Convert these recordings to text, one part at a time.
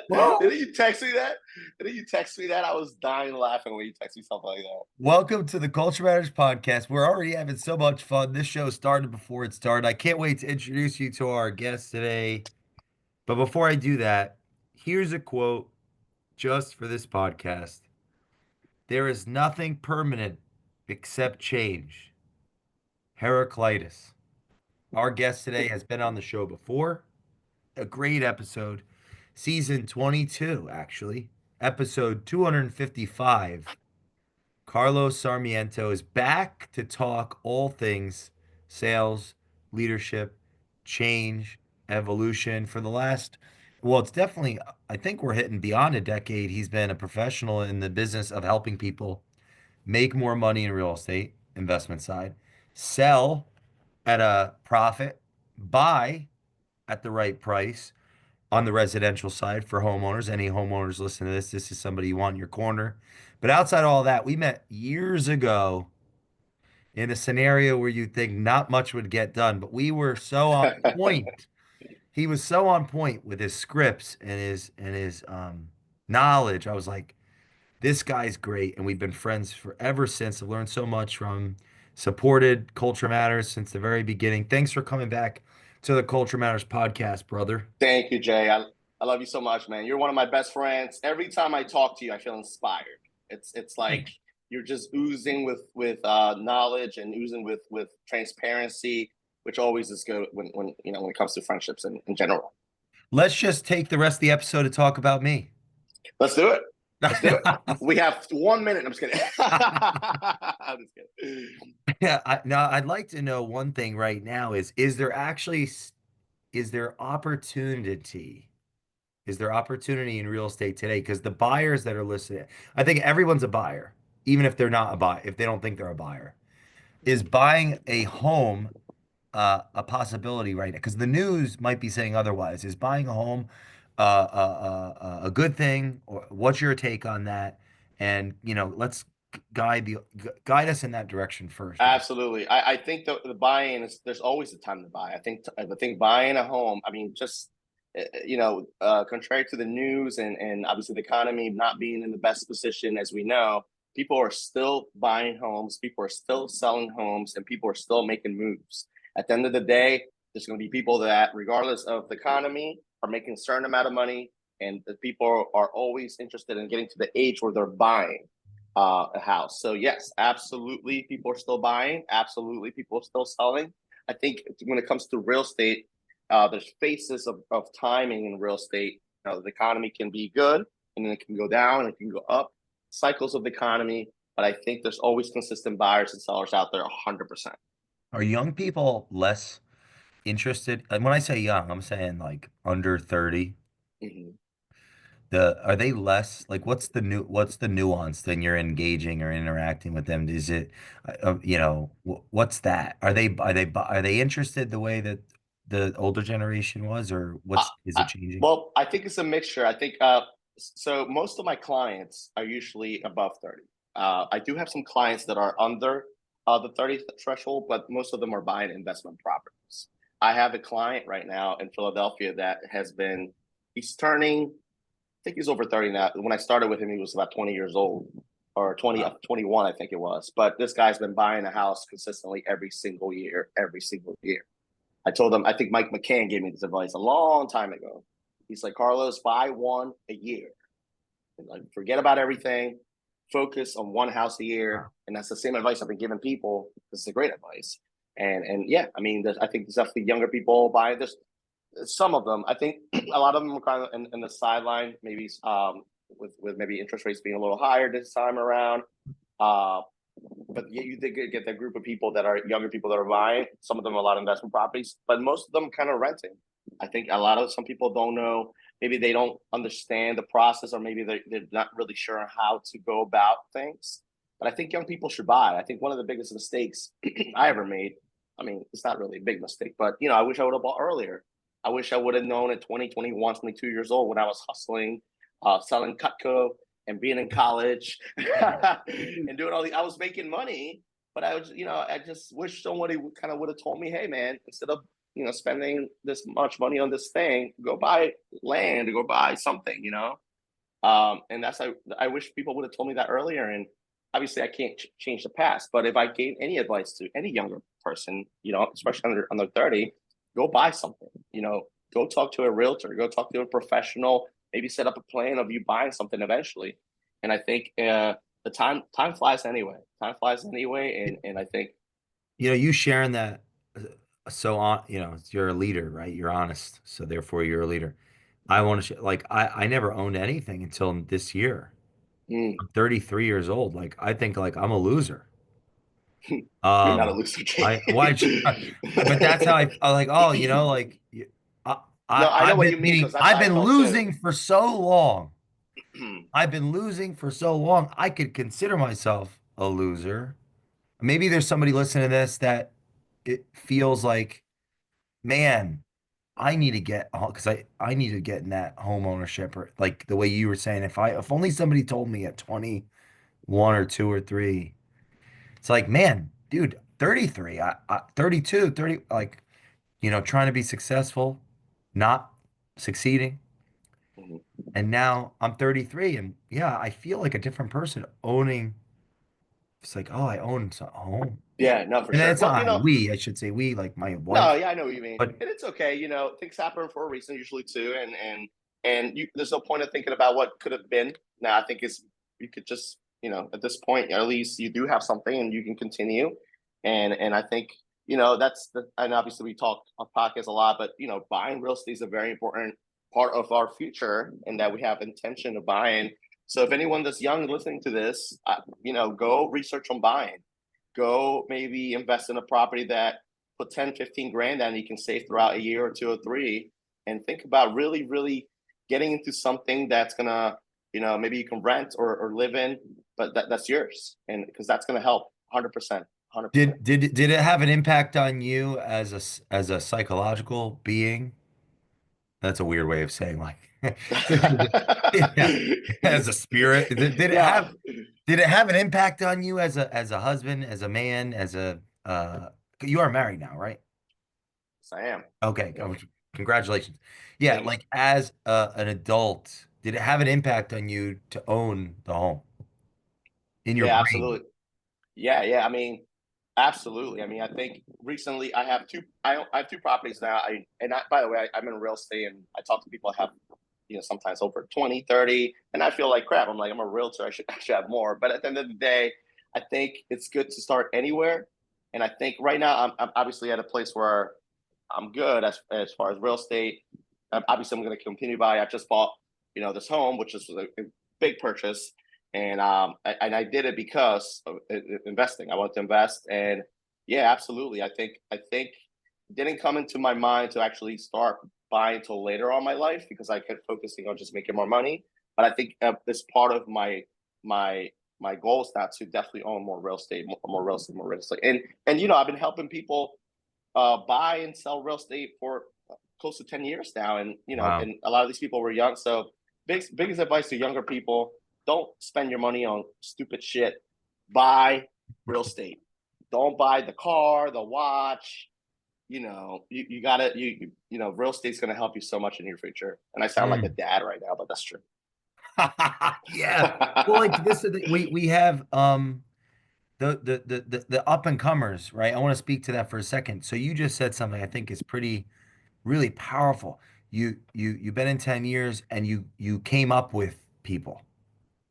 Well, Didn't you text me that? Didn't you text me that? I was dying laughing when you text me something like that. welcome to the Culture Matters podcast. We're already having so much fun. This show started before it started. I can't wait to introduce you to our guest today. But before I do that, here's a quote just for this podcast. There is nothing permanent except change. Heraclitus. Our guest today has been on the show before. A great episode. Season 22, actually. Episode 255. Carlos Sarmiento is back to talk all things sales, leadership, change, evolution. For the last, well, it's definitely, I think we're hitting beyond a decade. He's been a professional in the business of helping people make more money in real estate, investment side, sell at a profit, buy at the right price on the residential side for homeowners. Any homeowners listen to this, this is somebody you want in your corner. But outside all that, we met years ago in a scenario where you'd think not much would get done, but we were so on point. He was so on point with his scripts and his knowledge. I was like, this guy's great, and we've been friends forever since. I've learned so much from, supported Culture Matters since the very beginning. Thanks for coming back to the Culture Matters podcast, brother. Thank you, Jay. I love you so much, man. You're one of my best friends. Every time I talk to you, I feel inspired. It's like Thanks. you're just oozing with knowledge and oozing with transparency, which always is good when when it comes to friendships in general. Let's just take the rest of the episode to talk about me. Let's do it. Let's do it. We have 1 minute. I'm just kidding. I'm just kidding. Yeah, now I'd like to know one thing right now is there actually is there opportunity? Is there opportunity in real estate today? Because the buyers that are listening, I think everyone's a buyer, even if they're not a buyer, if they don't think they're a buyer. Is buying a home a possibility right now? Because the news might be saying otherwise. Is buying a home a good thing? Or what's your take on that? And let's guide us in that direction first. Absolutely. I think the buying is there's always a time to buy. I think buying a home, I mean, just contrary to the news and obviously the economy not being in the best position as we know, people are still buying homes, people are still selling homes, and people are still making moves. At the end of the day, there's going to be people that, regardless of the economy, are making a certain amount of money, and the people are always interested in getting to the age where they're buying a house. So yes, absolutely, people are still buying. Absolutely, people are still selling. I think when it comes to real estate, there's phases of timing in real estate. The economy can be good, and then it can go down, and it can go up. Cycles of the economy, but I think there's always consistent buyers and sellers out there, 100%. Are young people less interested? And when I say young, I'm saying like under 30. Mm-hmm. Are they less like what's the nuance then you're engaging or interacting with them? Is it what's that? Are they interested the way that the older generation was, or Uh, what's is I, it changing? well, I think it's a mixture. I think so. Most of my clients are usually above 30. I do have some clients that are under the 30 threshold, but most of them are buying investment properties. I have a client right now in Philadelphia that he's turning, I think he's over 30 now. When I started with him, he was about 20 years old or 20, Wow. 21, I think it was. But this guy's been buying a house consistently every single year. I told him, I think Mike McCann gave me this advice a long time ago. He's like, Carlos, buy one a year. And like, forget about everything. Focus on one house a year. Wow. And that's the same advice I've been giving people. This is a great advice. And yeah, I mean, I think there's definitely younger people buying this. Some of them, I think a lot of them are kind of in the sideline, maybe with maybe interest rates being a little higher this time around. Uh, but you did get that group of people that are younger people that are buying. Some of them a lot of investment properties, but most of them kind of renting. I think some people don't know. Maybe they don't understand the process, or maybe they're not really sure how to go about things. But I think young people should buy. I think one of the biggest mistakes I ever made. I mean, it's not really a big mistake, but I wish I would have bought earlier. I wish I would have known at 20, 21, 22 years old when I was hustling, selling Cutco and being in college and doing I was making money, but I was, I just wish somebody kind of would have told me, hey man, instead of, spending this much money on this thing. Go buy land, go buy something, and I wish people would have told me that earlier. And obviously, I can't change the past. But if I gave any advice to any younger person, especially under 30, go buy something. Go talk to a realtor, go talk to a professional. Maybe set up a plan of you buying something eventually. And I think the time flies anyway. Time flies anyway, and I think You sharing that, so on, you're a leader, right? You're honest, so therefore you're a leader. I want to like I never owned anything until this year. mm, I'm 33 years old. Like I think like I'm a loser. you're not a Um, loser, kid. I why, but that's how I like. Oh, like I, No, I know I've what been you mean because meaning that's I've how I been felt too. losing for so long. I've been losing for so long. I could consider myself a loser. Maybe there's somebody listening to this that it feels like, man, I need to get because I need to get in that home ownership, or like the way you were saying, if only somebody told me at 21 or 2 or 3. It's like, man, dude, 33, 32, 30, like, trying to be successful, not succeeding. And now I'm 33 and yeah, I feel like a different person owning. It's like, oh, I own a home. Yeah, no, for And sure. it's not Well, I should say we, like my no, wife, yeah, I know what you mean, but and it's okay. Things happen for a reason usually too, and there's no point of thinking about what could have been. Now, I think it's you could just at this point at least you do have something and you can continue, and I think that's the and obviously we talk on podcasts a lot, but buying real estate is a very important part of our future, and that we have intention of buying. So if anyone that's young listening to this, go research on buying. Go maybe invest in a property that put 10, 15 grand down, you can save throughout a year or 2 or 3, and think about really, really getting into something that's gonna, maybe you can rent or live in, but that's yours. And because that's gonna help 100%, 100%. did it have an impact on you as as a psychological being? That's a weird way of saying like, yeah, as a spirit. Yeah. Did it have an impact on you as a husband, as a man, as a you are married now, right? Yes, I am. Okay, Yep. congratulations. Yeah, Thank you. like as an adult, did it have an impact on you to own the home in your Yeah, brain? absolutely. Yeah, yeah. I mean, absolutely. I mean, I think recently I have two properties now. By the way, I'm in real estate and I talk to people I have, sometimes over 20, 30, and I feel like crap. I'm like, I'm a realtor. I should have more. But at the end of the day, I think it's good to start anywhere. And I think right now I'm obviously at a place where I'm good as far as real estate. Obviously, I'm going to continue to buy. I just bought, this home, which is a big purchase, and I did it because of investing. I wanted to invest, and yeah, absolutely. I think it didn't come into my mind to actually start buying until later on in my life because I kept focusing on just making more money. But I think this part of my my goal is now to definitely own more real estate, more real estate, more real estate, and I've been helping people buy and sell real estate for close to 10 years now. And, Wow. and a lot of these people were young. So biggest advice to younger people, don't spend your money on stupid shit. Buy real estate. Don't buy the car, the watch. You gotta, real estate's going to help you so much in your future. And I sound like a Mm. dad right now, but that's true. Yeah. Well, like this is we have the up and comers, right? I want to speak to that for a second. So you just said something I think is pretty really powerful. You've been in 10 years and you came up with people.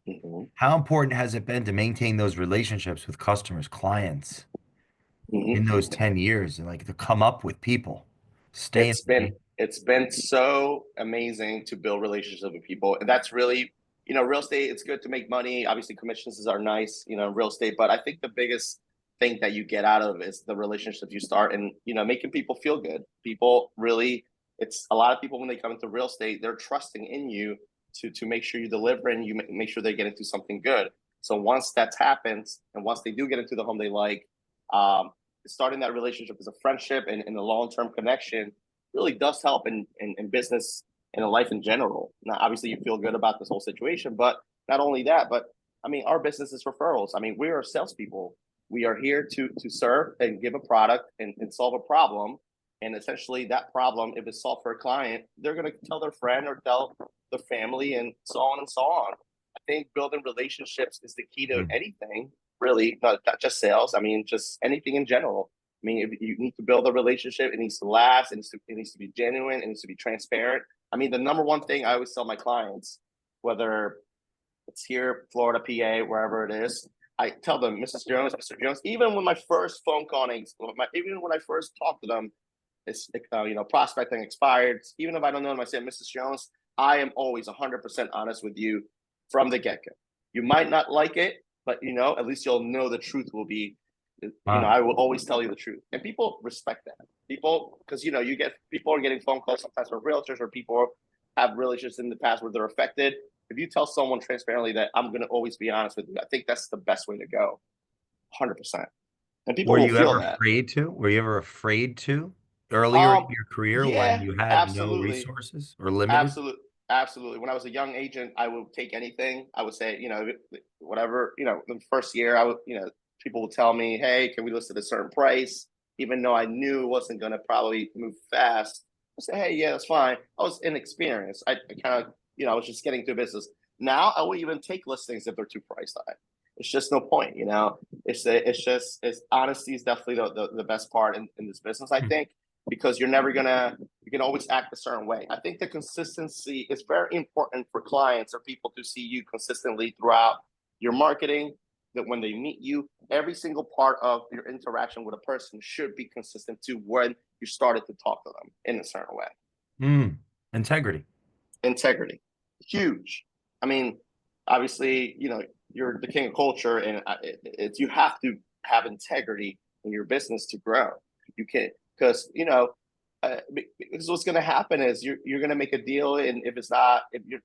Mm-hmm. How important has it been to maintain those relationships with customers, clients in Mm-hmm. those 10 years and like to come up with people, stay in it's the been game? it's been so amazing to build relationships with people, and that's really real estate. It's good to make money. Obviously commissions are nice, in real estate, but I think the biggest thing that you get out of is the relationships you start, and making people feel good. People really, it's a lot of people when they come into real estate, they're trusting in you to make sure you deliver and you make sure they get into something good. So once that's happened and once they do get into the home they like, um, starting that relationship as a friendship and a long-term connection really does help in business and in life in general. Now, obviously, you feel good about this whole situation, but not only that, but I mean, our business is referrals. I mean, we are salespeople. We are here to serve and give a product and solve a problem. And essentially, that problem, if it's solved for a client, they're going to tell their friend or tell the family, and so on and so on. I think building relationships is the key to Mm. anything, really, not just sales. I mean, just anything in general. I mean, if you need to build a relationship, it needs to last, it needs to be genuine, it needs to be transparent. I mean, the number one thing I always tell my clients, whether it's here, Florida, PA, wherever it is, I tell them, Mrs. Jones, Mr. Jones, even when my first phone call, even when I first talk to them, it's prospecting expired. Even if I don't know them, I say, Mrs. Jones, I am always 100% honest with you from the get go. You might not like it, but at least you'll know the truth will be. Wow. I will always tell you the truth, and people respect that. People, because you get people are getting phone calls sometimes from realtors or people have relationships in the past where they're affected. If you tell someone transparently that I'm going to always be honest with you, I think that's the best way to go, 100%, and people Were will you feel ever that. afraid to? Were you ever afraid to earlier in your career when Yeah, you had no absolutely. resources or limited? Absolutely. Absolutely. When I was a young agent, I would take anything. I would say, whatever, the first year I would, people would tell me, hey, can we list at a certain price? Even though I knew it wasn't going to probably move fast. I say, hey, yeah, that's fine. I was inexperienced. I kind of, I was just getting through business. Now I will even take listings if they're too priced high. It's just no point. It's honesty is definitely the best part in this business, I Hmm. think, because you can always act a certain way. I think the consistency is very important for clients or people to see you consistently throughout your marketing. That when they meet you, every single part of your interaction with a person should be consistent to when you started to talk to them in a certain way. Mm. Integrity. Integrity, huge. I mean, obviously, you're the king of culture, and you have to have integrity in your business to grow. You can't, because because what's going to happen is you're going to make a deal, and if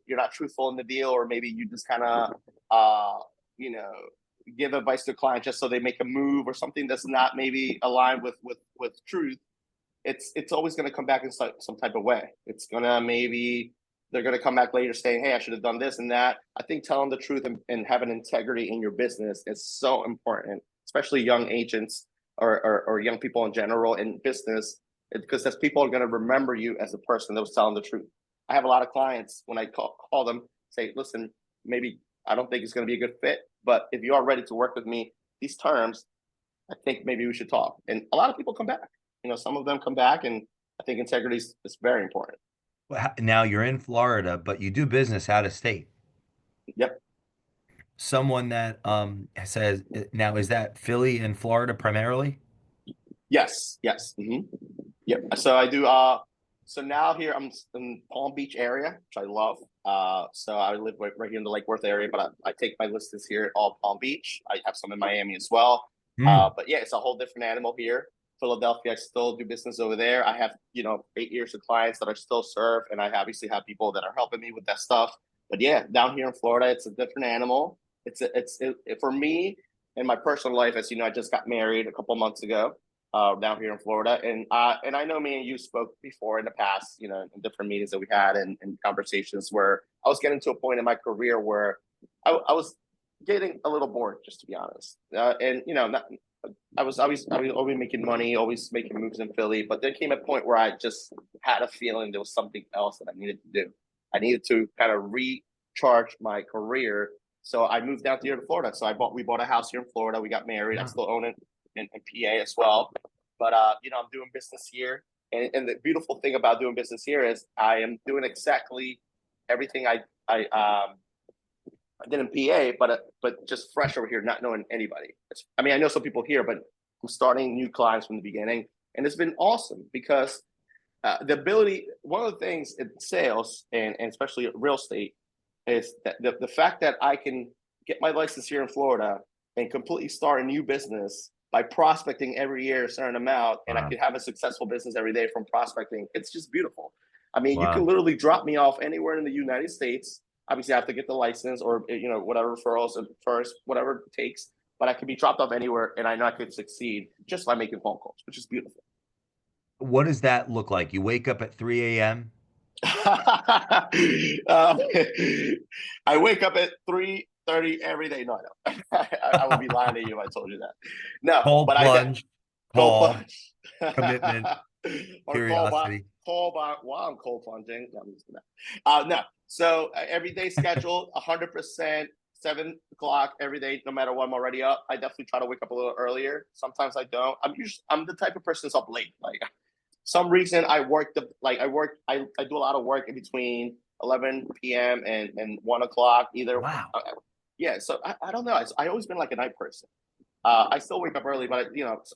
you're not truthful in the deal, or maybe you just kind of you know give advice to a client just so they make a move or something that's not maybe aligned with truth, it's always going to come back in some type of way. It's gonna maybe they're going to come back later saying, "Hey, I should have done this and that." I think telling the truth and having integrity in your business is so important, especially young agents or young people in general in business, because that's people are going to remember you as a person that was telling the truth. I have a lot of clients when I call them say, "Listen, maybe I don't think it's going to be a good fit, but if you are ready to work with me, these terms, I think maybe we should talk." And a lot of people come back. Some of them come back, and I think integrity is very important. Now you're in Florida, but you do business out of state. Yep. Someone that says now is that Philly and Florida primarily? Yes. Yes. Yep. So I do. So now here I'm in Palm Beach area, which I love. So I live right here in the Lake Worth area, but I take my listings here at all Palm Beach. I have some in Miami as well. Hmm. But yeah, it's a whole different animal here. Philadelphia, I still do business over there. I have 8 years of clients that I still serve, and I obviously have people that are helping me with that stuff. But yeah, down here in Florida, it's a different animal. For me in my personal life, as you know, I just got married a couple months ago down here in Florida. And I know me and you spoke before in the past, in different meetings that we had and conversations where I was getting to a point in my career where I was getting a little bored, just to be honest. And not, I was always making money, always making moves in Philly, but there came a point where I just had a feeling there was something else that I needed to do. I needed to kind of recharge my career. So I moved down here to Florida. So we bought a house here in Florida. We got married. I Yeah. still own it in PA as well. But I'm doing business here, and the beautiful thing about doing business here is I am doing exactly everything I did in PA, but just fresh over here, not knowing anybody. I mean, I know some people here, but I'm starting new clients from the beginning, and it's been awesome because the ability. One of the things in sales and especially real estate is that the fact that I can get my license here in Florida and completely start a new business by prospecting every year a certain amount, and I Wow. could have a successful business every day from prospecting. It's just beautiful. I mean, you can Wow. literally drop me off anywhere in the United States. Obviously, I have to get the license or whatever referrals first, whatever it takes. But I could be dropped off anywhere, and I know I could succeed just by making phone calls, which is beautiful. What does that look like? You wake up at 3 a.m. I wake up at 3:30 every day. No, I don't. I would be lying to you if I told you that. No, Cold but plunge, cold call, plunge. commitment. or Curiosity. call by while I'm cold plunging. No, I'm just kidding. No. So every day scheduled, 100%, 7 o'clock every day, no matter what. I'm already up. I definitely try to wake up a little earlier. Sometimes I don't. I'm the type of person that's up late. Like some reason I do a lot of work in between 11 p.m. and 1 o'clock either. Wow. Yeah, so I don't know. I always been like a night person. I still wake up early, but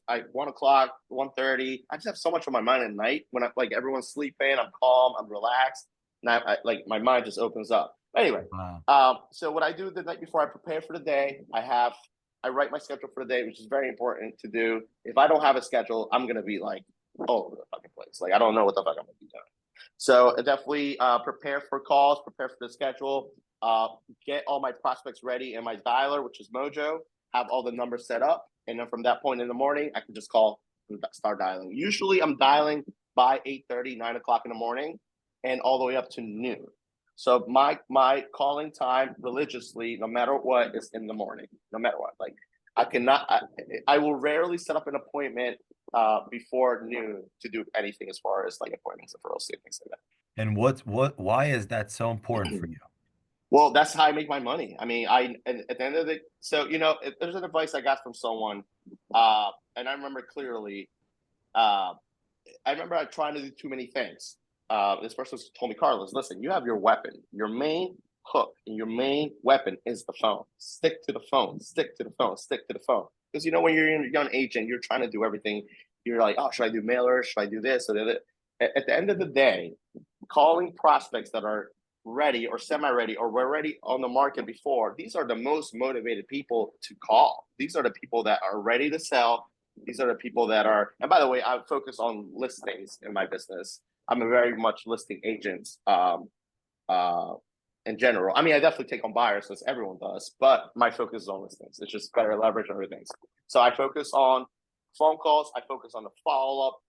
I 1 o'clock, 1:30. I just have so much on my mind at night when like everyone's sleeping. I'm calm, I'm relaxed, and like my mind just opens up. Anyway, Wow. so what I do the night before I prepare for the day, I write my schedule for the day, which is very important to do. If I don't have a schedule, I'm gonna be like all over the fucking place. Like I don't know what the fuck I'm gonna be doing. So definitely prepare for calls, prepare for the schedule, get all my prospects ready in my dialer, which is Mojo, have all the numbers set up. And then from that point in the morning, I can just call and start dialing. Usually I'm dialing by 8:30, 9 o'clock in the morning and all the way up to noon. So my calling time religiously, no matter what, is in the morning, no matter what. Like I will rarely set up an appointment before noon to do anything as far as like appointments for real estate, things like And why is that so important that. for you? Well, that's how I make my money. I mean, at the end of the so there's an advice I got from someone, and I remember clearly. Uh, I remember I trying to do too many things. This person told me, Carlos, listen, you have your weapon. Your main hook and your main weapon is the phone. Stick to the phone. Stick to the phone. Stick to the phone. Because when you're a young agent, you're trying to do everything. You're like, oh, should I do mailers? Should I do this? Or that? At the end of the day, calling prospects that are ready or semi-ready or were already on the market before, these are the most motivated people to call. These are the people that are ready to sell. These are the people that are, and by the way, I focus on listings in my business. I'm a very much listing agent uh, in general. I mean, I definitely take on buyers, as everyone does, but my focus is on listings. It's just better leverage on everything. So I focus on phone calls. I focus on the follow-up.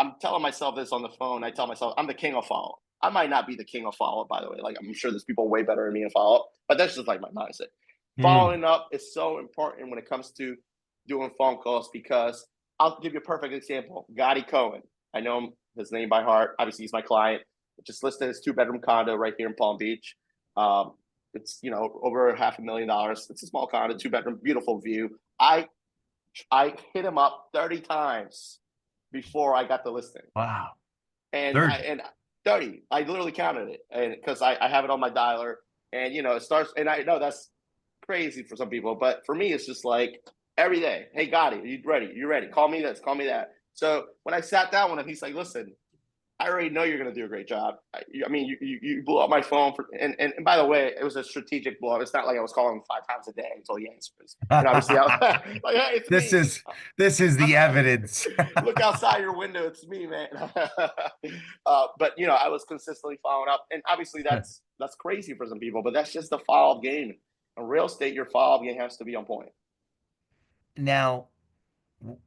I'm telling myself this on the phone. I tell myself I'm the king of follow. I might not be the king of follow, by the way. Like I'm sure there's people way better than me in follow, but that's just like my mindset. Mm. Following up is so important when it comes to doing phone calls because I'll give you a perfect example. Gotti Cohen. I know his name by heart. Obviously, he's my client. Just listed his 2-bedroom condo right here in Palm Beach. It's over $500,000. It's a small condo, 2-bedroom, beautiful view. I hit him up 30 times before I got the listing. Wow. And 30. 30. I literally counted it. And because I have it on my dialer. And it starts, and I know that's crazy for some people, but for me, it's just like every day. Hey, Gotti, are you ready? You ready? Call me this, call me that. So when I sat down with him, he's like, listen, I already know you're going to do a great job. I mean, you blew up my phone and by the way, it was a strategic blow up. It's not like I was calling him 5 times a day until he answers. And obviously, I was like, hey, it's This me. is this is the evidence. Look outside your window. It's me, man. But I was consistently following up, and obviously that's crazy for some people, but that's just the follow up game. In real estate, your follow up game has to be on point. Now,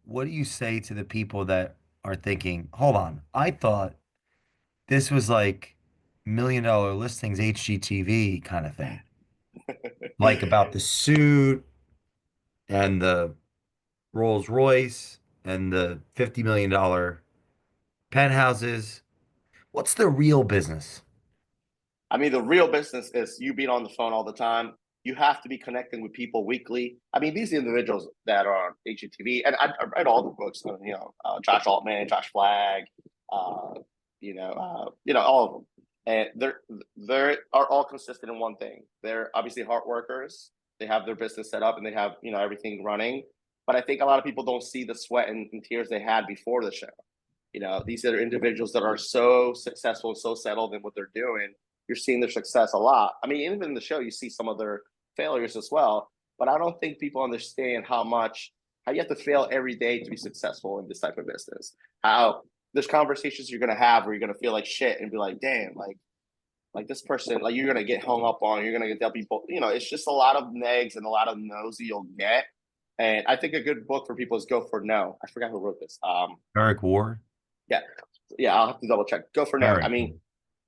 what do you say to the people that are thinking, hold on, I thought this was like $1 million listings HGTV kind of thing, like about the suit and the Rolls Royce and the $50 million penthouses. What's the real business? I mean, the real business is you being on the phone all the time. You have to be connecting with people weekly. I mean, these individuals that are on HGTV, and I read all the books. Josh Altman, Josh Flagg, all of them, and they are all consistent in one thing. They're obviously hard workers. They have their business set up, and they have everything running. But I think a lot of people don't see the sweat and tears they had before the show. These are individuals that are so successful, so settled in what they're doing. You're seeing their success a lot. I mean, even in the show, you see some of their failures as well. But I don't think people understand how you have to fail every day to be successful in this type of business. How there's conversations you're gonna have where you're gonna feel like shit and be like, damn, like this person, like you're gonna get hung up on. You're gonna tell people, it's just a lot of negs and a lot of no's you'll get. And I think a good book for people is Go for No. I forgot who wrote this. Eric Ward? Yeah, yeah, I'll have to double check. Go for No. I Eric. mean,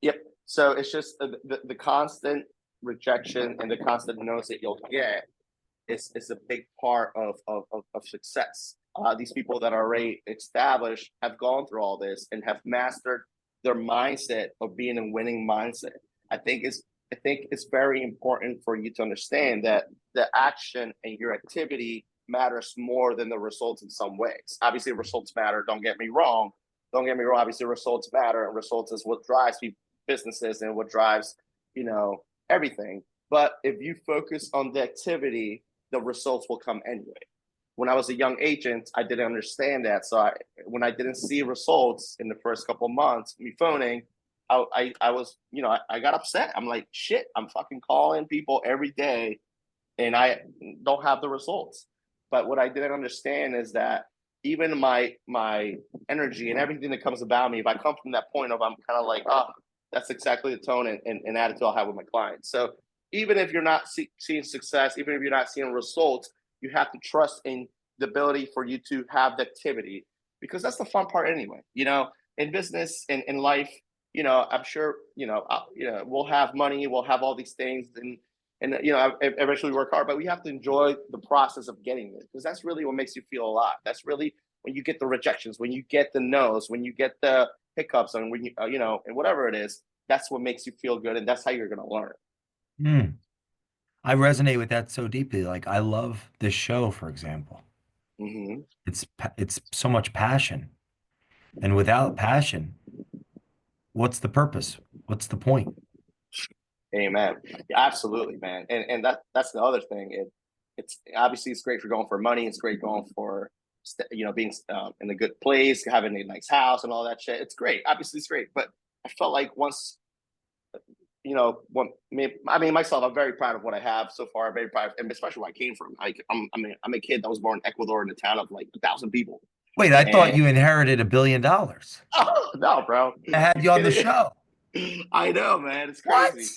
yep. So it's just the constant rejection and the constant no's that you'll get is a big part of success. these people that are already established have gone through all this and have mastered their mindset of being a winning mindset. I think it's I think it's very important for you to understand that the action and your activity matters more than the results in some ways. Obviously, results matter. Don't get me wrong. Don't get me wrong. Obviously, results matter, and results is what drives businesses and what drives, everything. But if you focus on the activity, the results will come anyway. When I was a young agent, I didn't understand that. When I didn't see results in the first couple of months, me phoning, I was, I got upset. I'm like, shit, I'm fucking calling people every day and I don't have the results. But what I didn't understand is that even my energy and everything that comes about me, if I come from that point of I'm kind of like, oh, that's exactly the tone and attitude I'll have with my clients. So even if you're not seeing success, even if you're not seeing results, you have to trust in the ability for you to have the activity because that's the fun part anyway. In business and in life, I'm sure, we'll have money, we'll have all these things and eventually work hard, but we have to enjoy the process of getting this because that's really what makes you feel alive. That's really when you get the rejections, when you get the no's, when you get the hiccups, and when and whatever it is, that's what makes you feel good, and that's how you're gonna learn. Mm. I resonate with that so deeply. Like I love this show, for example. Mm-hmm. It's so much passion. And without passion, what's the purpose? What's the point? Amen. Yeah, absolutely, man. And that's the other thing. It's obviously it's great for going for money. It's great going for being in a good place, having a nice house, and all that shit. It's great. Obviously, it's great. But I felt like once I mean, myself, I'm very proud of what I have so far. I'm very proud, and especially where I came from. Like, I'm a kid that was born in Ecuador in a town of like 1,000 people. Wait, I thought And you inherited $1 billion. oh no, bro, I had you you on the kidding? show. I know, man. It's What? crazy.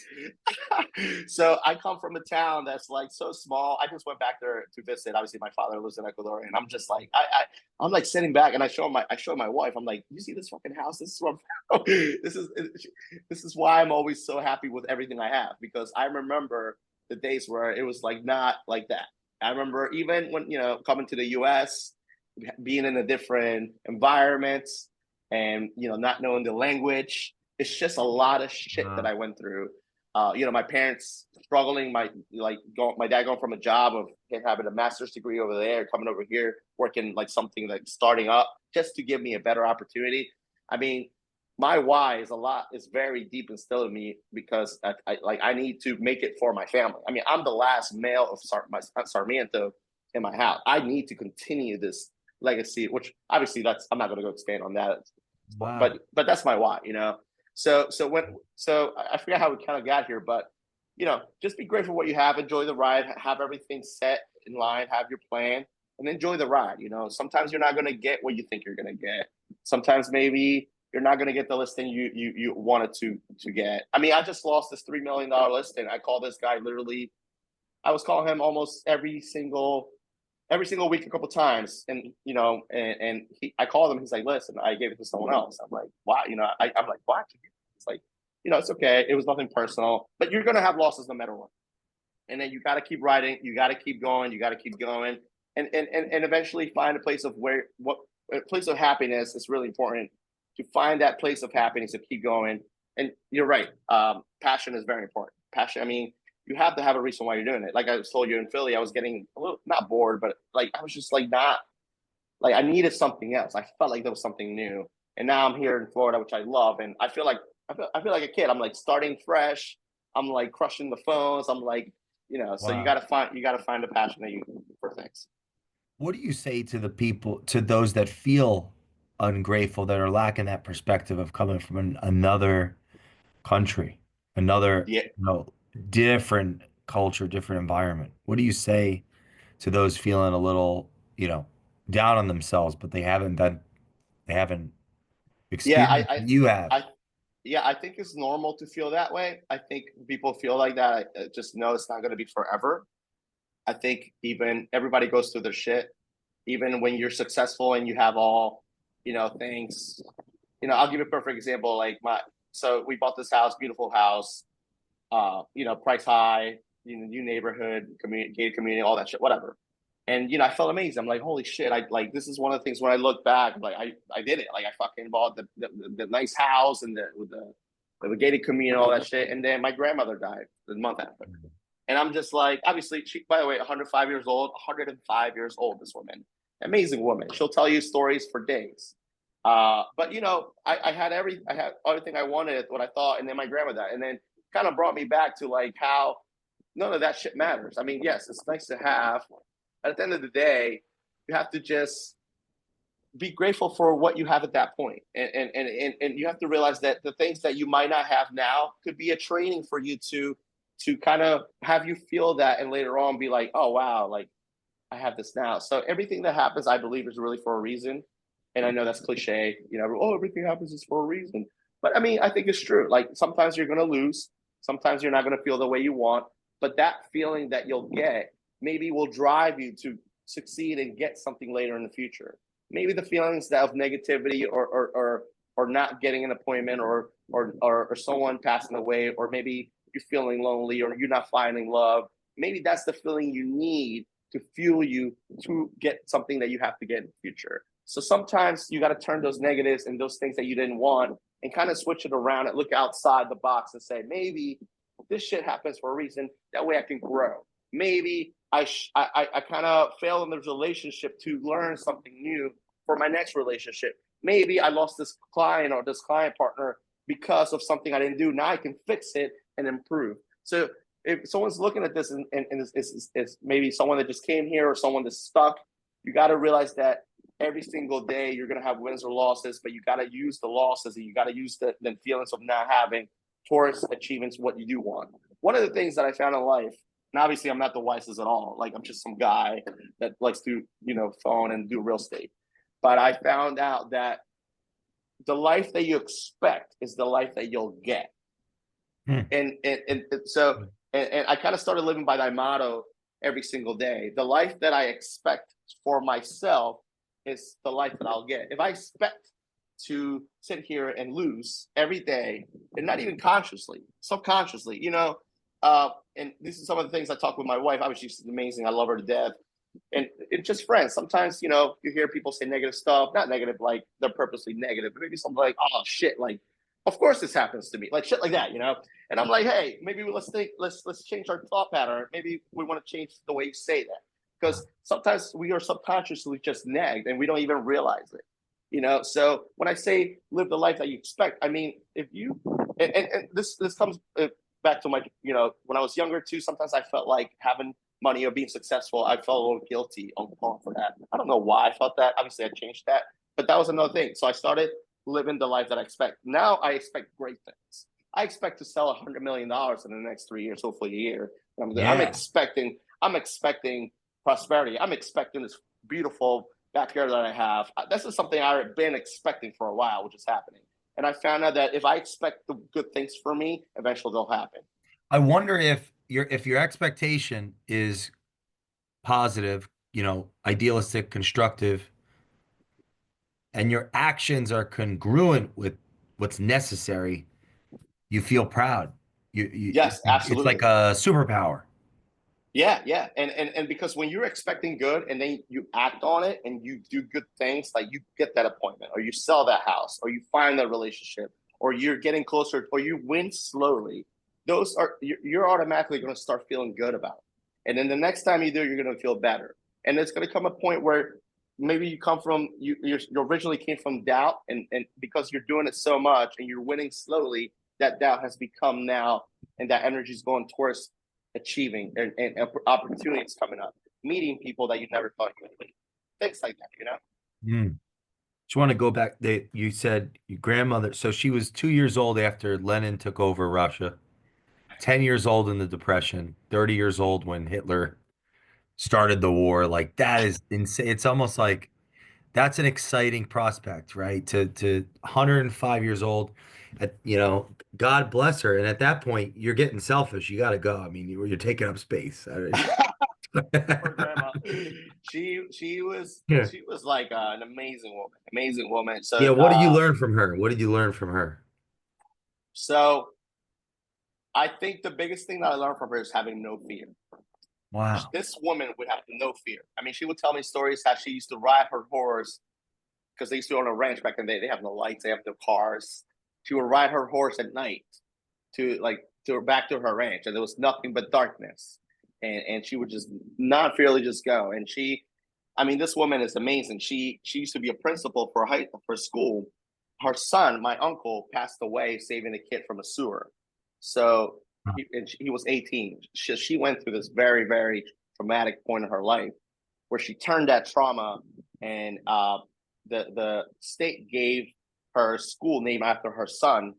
So I come from a town that's like so small. I just went back there to visit. Obviously, my father lives in Ecuador, and I'm just like I'm like sitting back, and I show my wife. I'm like, you see this fucking house? This is what this is why I'm always so happy with everything I have because I remember the days where it was like not like that. I remember even when coming to the U.S., being in a different environment, and not knowing the language. It's just a lot of shit that Uh, I went through. My parents struggling, my dad going from a job of him having a master's degree over there, coming over here, working like something like starting up just to give me a better opportunity. I mean, my why is very deep instilled in me because I need to make it for my family. I mean, I'm the last male of Sarmiento in my house. I need to continue this legacy, which obviously I'm not going to go expand on that, wow. but that's my why. So I forget how we kind of got here, but just be grateful for what you have, enjoy the ride, have everything set in line, have your plan, and enjoy the ride. Sometimes you're not going to get what you think you're going to get. Sometimes maybe you're not going to get the listing you wanted to get. I mean, I just lost this $3 million listing. I call this guy literally. I was calling him almost every single week a couple times, and I called him. He's like, listen, I gave it to someone else. I'm like, why? I'm like, why? It's like, it's okay. It was nothing personal, but you're gonna have losses no matter what. And then you got to keep riding. You got to keep going. You got to keep going, and eventually find a place of a place of happiness is really important. To find that place of happiness and keep going. And you're right. Passion is very important. Passion. I mean, you have to have a reason why you're doing it. Like I told you in Philly, I was getting a little not bored, but like I was just like not like I needed something else. I felt like there was something new. And now I'm here in Florida, which I love, and I feel like a kid. I'm like starting fresh. I'm like crushing the phones. I'm like, so you Wow. gotta find the passion that you for things. What do you say to the people, to those that feel ungrateful, that are lacking that perspective of coming from another country, another, Yeah, different culture, different environment? What do you say to those feeling a little, down on themselves, but they haven't yeah, experienced what you have? I yeah, I think it's normal to feel that way. I think people feel like that. I just know it's not going to be forever. I think even everybody goes through their shit. Even when you're successful and you have all, things. I'll give you a perfect example. So we bought this house, beautiful house. Price high, new neighborhood, community, gated community, all that shit, whatever. And I felt amazing. I'm like, holy shit! I like this is one of the things when I look back, like I did it. Like I fucking bought the nice house and the gated community, all that shit. And then my grandmother died the month after. And I'm just like, obviously, she, by the way, 105 years old, 105 years old, this woman, amazing woman. She'll tell you stories for days. But I had I had everything I wanted, what I thought, and then my grandma died, and then kind of brought me back to like how none of that shit matters. I mean, yes, it's nice to have. At the end of the day, you have to just be grateful for what you have at that point. And you have to realize that the things that you might not have now could be a training for you to kind of have you feel that and later on be like, oh wow, like I have this now. So everything that happens, I believe, is really for a reason. And I know that's cliche, oh, everything happens is for a reason. But I mean, I think it's true. Like sometimes you're gonna lose, sometimes you're not gonna feel the way you want, but that feeling that you'll get maybe will drive you to succeed and get something later in the future. Maybe the feelings of negativity or not getting an appointment or someone passing away, or maybe you're feeling lonely or you're not finding love. Maybe that's the feeling you need to fuel you to get something that you have to get in the future. So sometimes you got to turn those negatives and those things that you didn't want and kind of switch it around and look outside the box and say, maybe this shit happens for a reason. That way I can grow. Maybe I kind of failed in this relationship to learn something new for my next relationship. Maybe I lost this client or this client partner because of something I didn't do. Now I can fix it and improve. So if someone's looking at this and is maybe someone that just came here or someone that's stuck, you got to realize that every single day you're going to have wins or losses, but you got to use the losses and you got to use the feelings of not having towards achieving what you do want. One of the things that I found in life, and obviously I'm not the wisest at all, like I'm just some guy that likes to, phone and do real estate. But I found out that the life that you expect is the life that you'll get. Hmm. And I kind of started living by that motto every single day. The life that I expect for myself is the life that I'll get. If I expect to sit here and lose every day, and not even consciously, subconsciously, and this is some of the things I talk with my wife. Obviously, she's amazing. I love her to death. And it's just friends. Sometimes, you hear people say negative stuff, not negative, like they're purposely negative, but maybe something like, oh shit, like, of course this happens to me, like shit like that. And I'm like, hey, maybe let's change our thought pattern. Maybe we want to change the way you say that. Because sometimes we are subconsciously just nagged and we don't even realize it. So when I say live the life that you expect, I mean, if you, and this comes back to my, when I was younger too, sometimes I felt like having money or being successful, I felt a little guilty on call for that. I don't know why I felt that. Obviously, I changed that, but that was another thing. So I started living the life that I expect. Now I expect great things. I expect to sell $100 million in the next 3 years, hopefully a year. I'm expecting prosperity. I'm expecting this beautiful backyard that I have. This is something I've been expecting for a while, which is happening. And I found out that if I expect the good things for me, eventually they'll happen. I wonder if your expectation is positive, idealistic, constructive, and your actions are congruent with what's necessary, you feel proud. Yes, It's like absolutely. a superpower. Yeah, yeah. And because when you're expecting good and then you act on it and you do good things, like you get that appointment or you sell that house or you find that relationship or you're getting closer or you win slowly, those are you're automatically going to start feeling good about it. And then the next time you do, you're going to feel better. And it's going to come a point where maybe you come from you originally came from doubt and because you're doing it so much and you're winning slowly, that doubt has become now and that energy is going towards achieving and opportunities coming up, meeting people that you never thought you would meet, things like that. Mm. Just want to go back. You said your grandmother, so she was 2 years old after Lenin took over Russia, 10 years old in the Depression, 30 years old when Hitler started the war. Like that is insane. It's almost like that's an exciting prospect, right? To 105 years old, God bless her. And at that point, you're getting selfish. You got to go. I mean, you're taking up space. Poor grandma. She was Yeah. she was like an amazing woman. So Yeah. What did you learn from her? What did you learn from her? so I think the biggest thing that I learned from her is having no fear. Wow. This woman would have no fear. I mean, she would tell me stories how she used to ride her horse because they used to own a ranch back in the day. They have no lights, they have no cars. She would ride her horse at night to back to her ranch, and there was nothing but darkness. And she would just not fearly just go. And she, I mean, this woman is amazing. She used to be a principal for school. Her son, my uncle, passed away saving a kid from a sewer. So he was 18. She went through this very, very traumatic point in her life where she turned that trauma, and the state gave her school named after her son,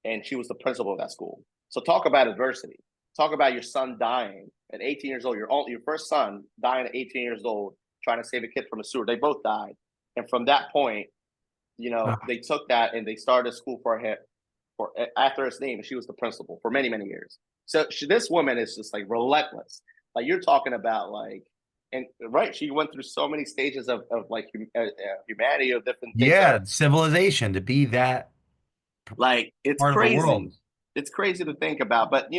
and she was the principal of that school. So talk about adversity. Talk about your son dying at 18 years old. Your first son dying at 18 years old, trying to save a kid from a sewer. They both died, and from that point, they took that and they started a school for him for after his name, and she was the principal for many, many years. So this woman is just like relentless. Like you're talking about like, and right, she went through so many stages of like humanity of different things that are Yeah, civilization to be that like it's part of the crazy. world. It's crazy to think about. But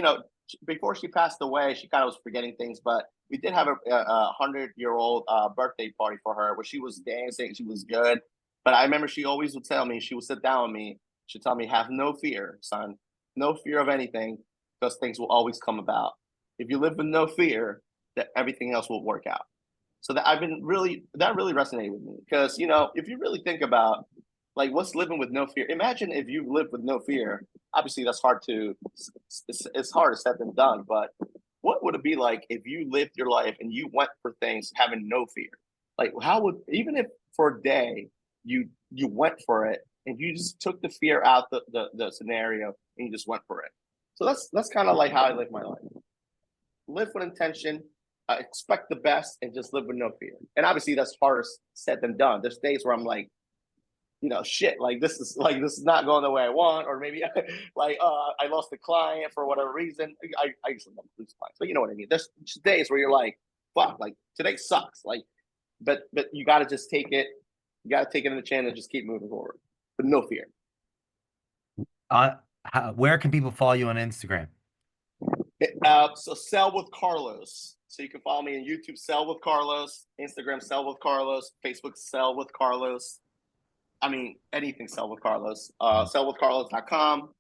before she passed away, she kind of was forgetting things. But we did have a 100-year-old birthday party for her where she was dancing. She was good. But I remember she always would tell me, she would sit down with me. She'd tell me, have no fear, son. No fear of anything, because things will always come about. If you live with no fear, that everything else will work out. So that really resonated with me because if you really think about like what's living with no fear. Imagine if you live with no fear. Obviously, that's hard to it's harder said than done. But what would it be like if you lived your life and you went for things having no fear? Like how would, even if for a day you went for it and you just took the fear out the scenario and you just went for it. So that's kind of like how I live my life. Live with intention, expect the best, and just live with no fear. And obviously, that's harder said than done. There's days where I'm like, shit, like this is not going the way I want, or maybe like I lost a client for whatever reason. I usually never lose clients, but you know what I mean. There's just days where you're like, fuck, like today sucks, like, but you got to just take it. You got to take it in the chin and just keep moving forward with no fear. Uh, where can people follow you on Instagram? So sell with Carlos. So you can follow me on YouTube, Sell with Carlos, Instagram, Sell with Carlos, Facebook, Sell with Carlos. I mean, anything Sell with Carlos. Sellwithcarlos.com.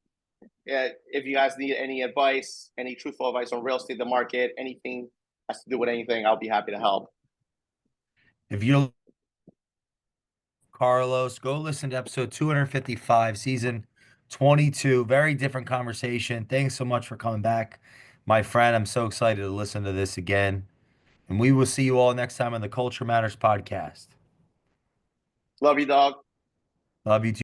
If you guys need any advice, any truthful advice on real estate, the market, anything has to do with anything, I'll be happy to help. If you're Carlos, go listen to episode 255, season 22. Very different conversation. Thanks so much for coming back, my friend. I'm so excited to listen to this again. And we will see you all next time on the Culture Matters podcast. Love you, dog. Love you too.